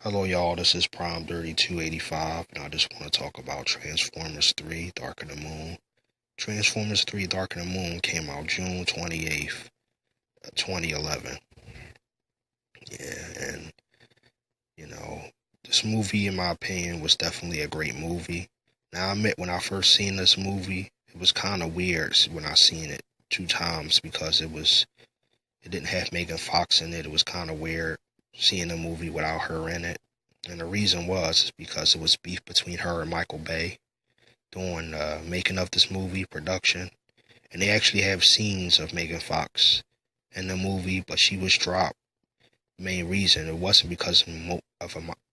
Hello, y'all. This is Prime 3285, and I just want to talk about Transformers 3 Dark of the Moon. Transformers 3 Dark of the Moon came out June 28th, 2011. Yeah, and, you know, this movie, in my opinion, was definitely a great movie. Now, I admit, when I first seen this movie, it was kind of weird when I seen it two times because it didn't have Megan Fox in it. It was kind of weird seeing a movie without her in it. And the reason was because it was beef between her and Michael Bay doing making of this movie production. And they actually have scenes of Megan Fox in the movie, but she was dropped. Main reason it wasn't because it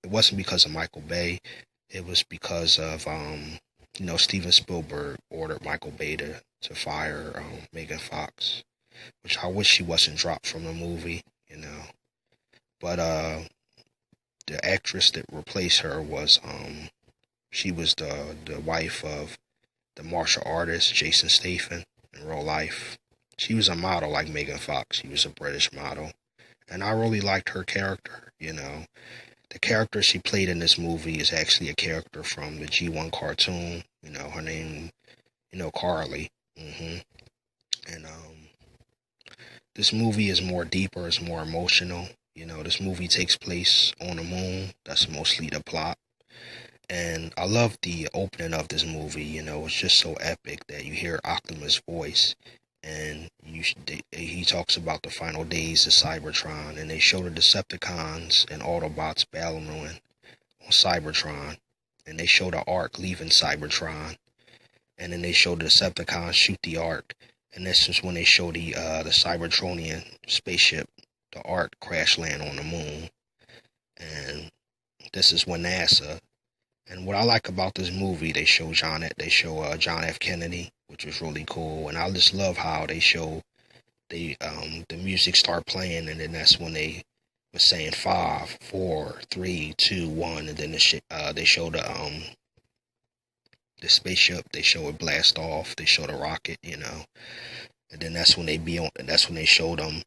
wasn't because of Michael Bay. It was because of Steven Spielberg ordered Michael Bay to fire Megan Fox, which I wish she wasn't dropped from the movie. But the actress that replaced her was she was the wife of the martial artist Jason Statham in real life. She was a model like Megan Fox. She was a British model, and I really liked her character. The character she played in this movie is actually a character from the G1 cartoon. Her name, Carly. And this movie is more deeper. It's more emotional. This movie takes place on the moon. That's mostly the plot. And I love the opening of this movie. It's just so epic that you hear Optimus' voice, and he talks about the final days of Cybertron, and they show the Decepticons and Autobots battling on Cybertron, and they show the Ark leaving Cybertron, and then they show the Decepticons shoot the Ark, and this is when they show the Cybertronian spaceship, the Ark, crash land on the moon, and this is when NASA. And what I like about this movie, they show John F. Kennedy, which was really cool. And I just love how they show the music start playing, and then that's when they was saying 5, 4, 3, 2, 1, and then they show the spaceship. They show it blast off. They show the rocket. And then that's when they be on. That's when they showed them.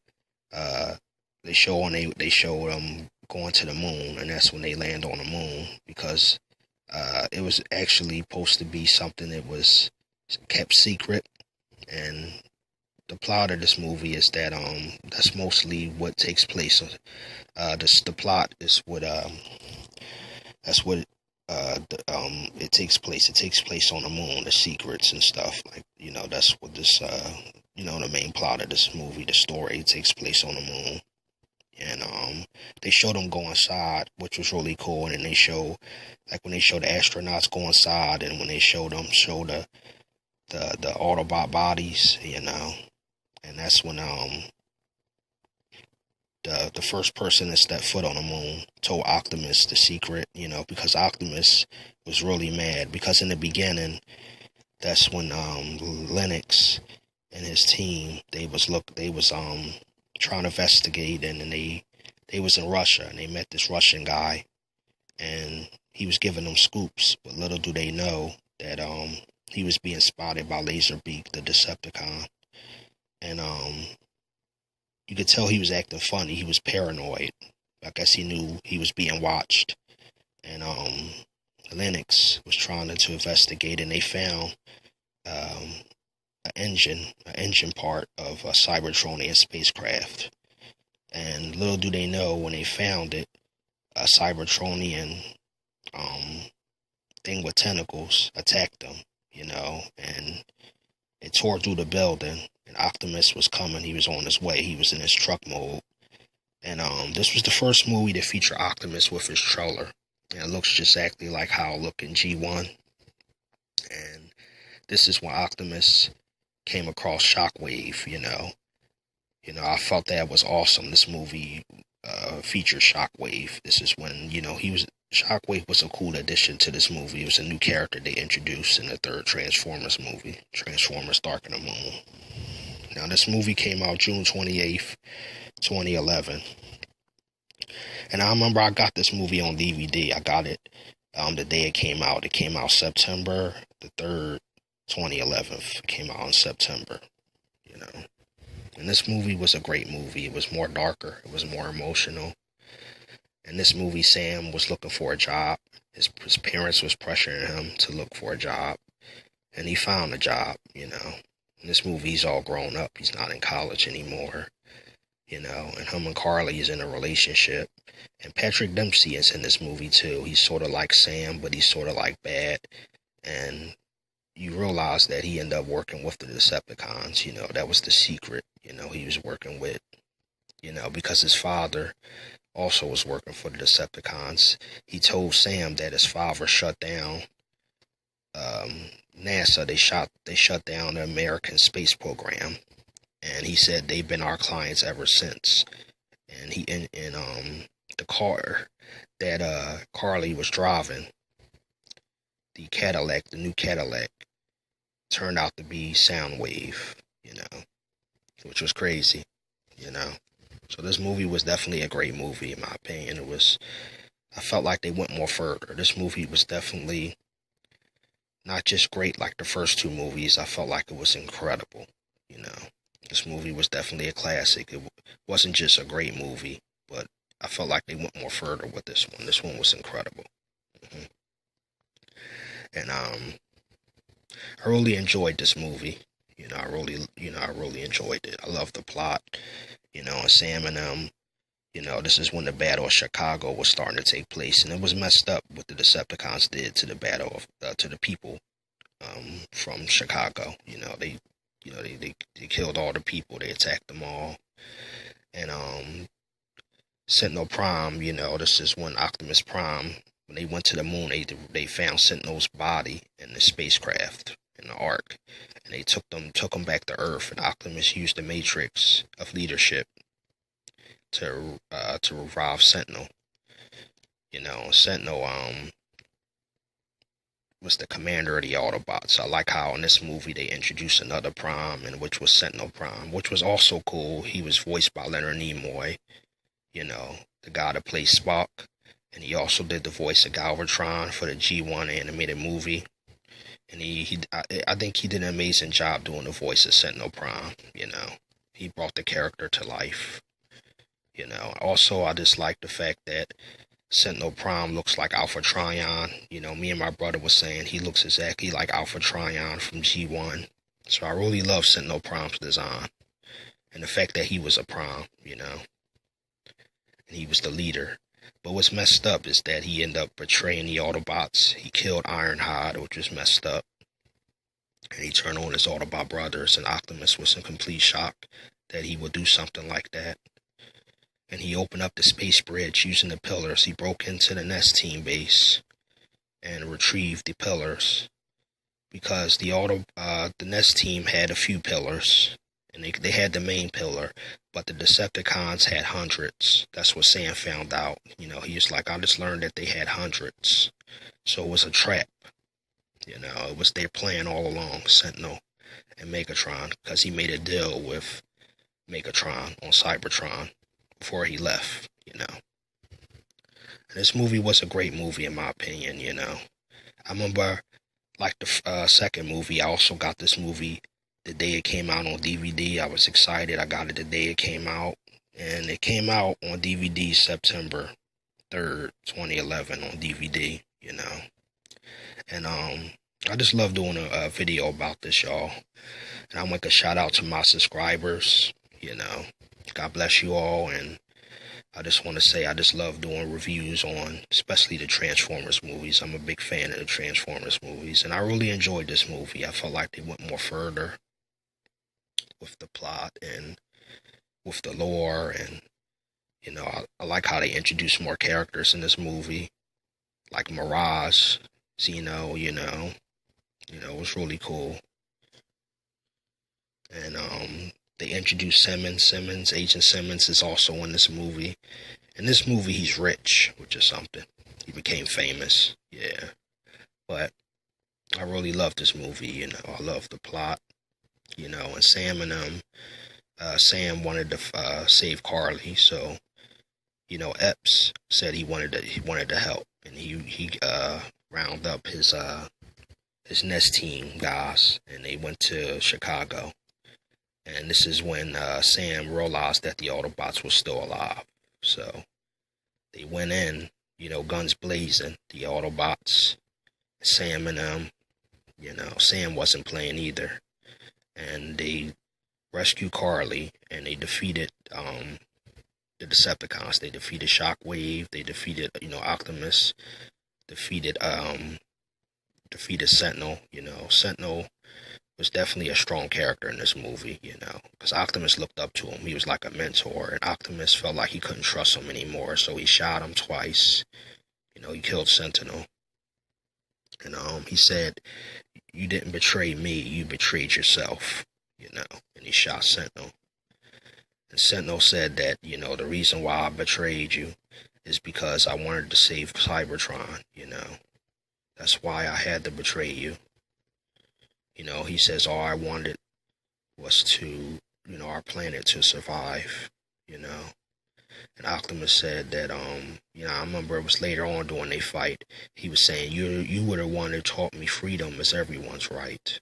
They show them going to the moon, and that's when they land on the moon because. It was actually supposed to be something that was kept secret, and the plot of this movie is that that's mostly what takes place. The plot is what that's what it takes place. It takes place on the moon, the secrets and stuff. That's what this the main plot of this movie, the story takes place on the moon. And they showed them go inside, which was really cool. And then they show, like when they show the astronauts go inside, and when they show the Autobot bodies. And that's when the first person to step foot on the moon told Optimus the secret, because Optimus was really mad because in the beginning, that's when Lennox and his team they was trying to investigate, and then they was in Russia, and they met this Russian guy, and he was giving them scoops, but little do they know that he was being spotted by Laserbeak, the Decepticon, and you could tell he was acting funny. He was paranoid. I guess he knew he was being watched, and Lennox was trying to investigate, and they found an engine part of a Cybertronian spacecraft. And little do they know, when they found it, a Cybertronian thing with tentacles attacked them, and it tore through the building. And Optimus was coming. He was on his way. He was in his truck mode. And this was the first movie to feature Optimus with his troller. And it looks just exactly like how it looked in G1. And this is when Optimus came across Shockwave. I felt that was awesome. This movie featured Shockwave. This is when, Shockwave was a cool addition to this movie. It was a new character they introduced in the third Transformers movie, Transformers Dark of the Moon. Now, this movie came out June 28th, 2011. And I remember I got this movie on DVD. I got it the day it came out. It came out September the 3rd, 2011. It came out in September, And this movie was a great movie. It was more darker. It was more emotional. In this movie, Sam was looking for a job. His parents was pressuring him to look for a job, and he found a job. In this movie, he's all grown up. He's not in college anymore. And him and Carly is in a relationship. And Patrick Dempsey is in this movie too. He's sort of like Sam, but he's sort of like bad. And you realize that he ended up working with the Decepticons. That was the secret, he was working with, because his father also was working for the Decepticons. He told Sam that his father shut down NASA. They shut down the American space program. And he said they've been our clients ever since. And he in the car that Carly was driving, the new Cadillac, turned out to be Soundwave, which was crazy, So this movie was definitely a great movie, in my opinion. I felt like they went more further. This movie was definitely not just great like the first two movies. I felt like it was incredible, This movie was definitely a classic. It wasn't just a great movie, but I felt like they went more further with this one. This one was incredible. And I really enjoyed this movie. I really enjoyed it. I love the plot. And Sam and them. This is when the Battle of Chicago was starting to take place, and it was messed up what the Decepticons did to the to the people from Chicago. They killed all the people. They attacked them all. And Sentinel Prime, this is when Optimus Prime, when they went to the moon, they found Sentinel's body in the spacecraft, in the Ark. And they took them back to Earth, and Optimus used the Matrix of leadership to revive Sentinel. Sentinel was the commander of the Autobots. I like how in this movie they introduced another Prime, and which was Sentinel Prime, which was also cool. He was voiced by Leonard Nimoy, the guy that plays Spock, and he also did the voice of Galvatron for the G1 animated movie. And I think he did an amazing job doing the voice of Sentinel Prime. He brought the character to life. Also I just like the fact that Sentinel Prime looks like Alpha Trion. Me and my brother was saying he looks exactly like Alpha Trion from G1. So I really love Sentinel Prime's design. And the fact that he was a Prime, and he was the leader. But what's messed up is that he ended up betraying the Autobots. He killed Ironhide, which was messed up. And he turned on his Autobot brothers, and Optimus was in complete shock that he would do something like that. And he opened up the space bridge using the pillars. He broke into the Nest Team base and retrieved the pillars, because the Nest Team had a few pillars, and they had the main pillar, but the Decepticons had hundreds. That's what Sam found out. He was like, I just learned that they had hundreds. So it was a trap. It was their plan all along, Sentinel and Megatron, because he made a deal with Megatron on Cybertron before he left, And this movie was a great movie, in my opinion, I remember, like the second movie, I also got this movie the day it came out on DVD. I was excited. I got it the day it came out. And it came out on DVD September 3rd, 2011 on DVD, And I just love doing a video about this, y'all. And I want to shout out to my subscribers, God bless you all, and I just want to say I just love doing reviews on especially the Transformers movies. I'm a big fan of the Transformers movies, and I really enjoyed this movie. I felt like they went more further with the plot and with the lore, and I like how they introduced more characters in this movie, like Mirage, Zeno, it was really cool. And they introduced Simmons. Agent Simmons is also in this movie. In this movie, he's rich, which is something. He became famous, yeah. But I really love this movie, I love the plot, and Sam and them. Sam wanted to save Carly, so Epps said he wanted to help, and he rounded up his Nest Team guys, and they went to Chicago. And this is when Sam realized that the Autobots were still alive. So They went in, guns blazing, the Autobots, Sam and them. Sam wasn't playing either. And they rescued Carly, and they defeated the Decepticons. They defeated Shockwave. They defeated Optimus. Defeated Sentinel. Sentinel was definitely a strong character in this movie. Because Optimus looked up to him. He was like a mentor, and Optimus felt like he couldn't trust him anymore, so he shot him twice. He killed Sentinel. And he said, "You didn't betray me. You betrayed yourself." And he shot Sentinel. And Sentinel said that, the reason why I betrayed you is because I wanted to save Cybertron, That's why I had to betray you. He says all I wanted was to, our planet to survive, And Optimus said that, I remember it was later on during they fight, he was saying, you were the one who taught me freedom is everyone's right,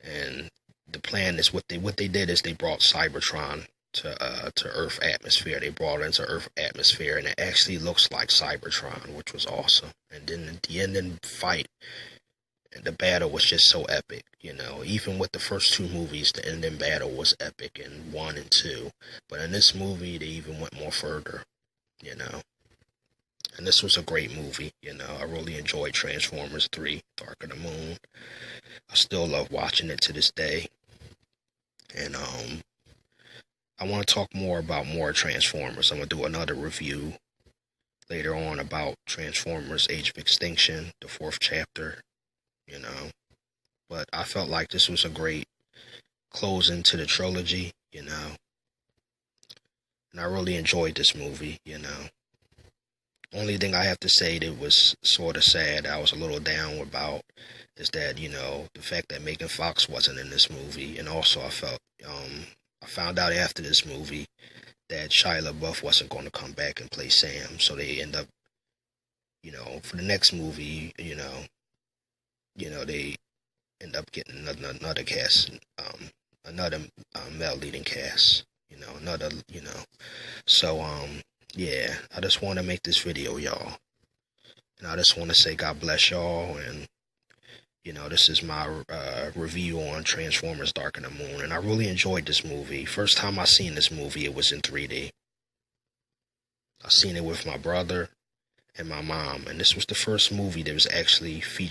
And the plan is what they did is they brought Cybertron to Earth atmosphere. They brought it into Earth atmosphere, and it actually looks like Cybertron, which was awesome. And then the ending fight, the battle was just so epic. Even with the first two movies, the ending battle was epic in 1 and 2. But in this movie, they even went more further. And this was a great movie. I really enjoyed Transformers 3, Dark of the Moon. I still love watching it to this day. And I want to talk more about more Transformers. I'm going to do another review later on about Transformers Age of Extinction, the 4th chapter, But I felt like this was a great closing to the trilogy, And I really enjoyed this movie, Only thing I have to say that was sort of sad, I was a little down about, is that, the fact that Megan Fox wasn't in this movie. And also I found out after this movie that Shia LaBeouf wasn't going to come back and play Sam. So they end up, for the next movie, they end up getting another cast, another male leading cast, So, yeah, I just want to make this video, y'all. And I just want to say God bless y'all. And, this is my review on Transformers Dark of the Moon. And I really enjoyed this movie. First time I seen this movie, it was in 3D. I seen it with my brother and my mom. And this was the first movie that was actually featured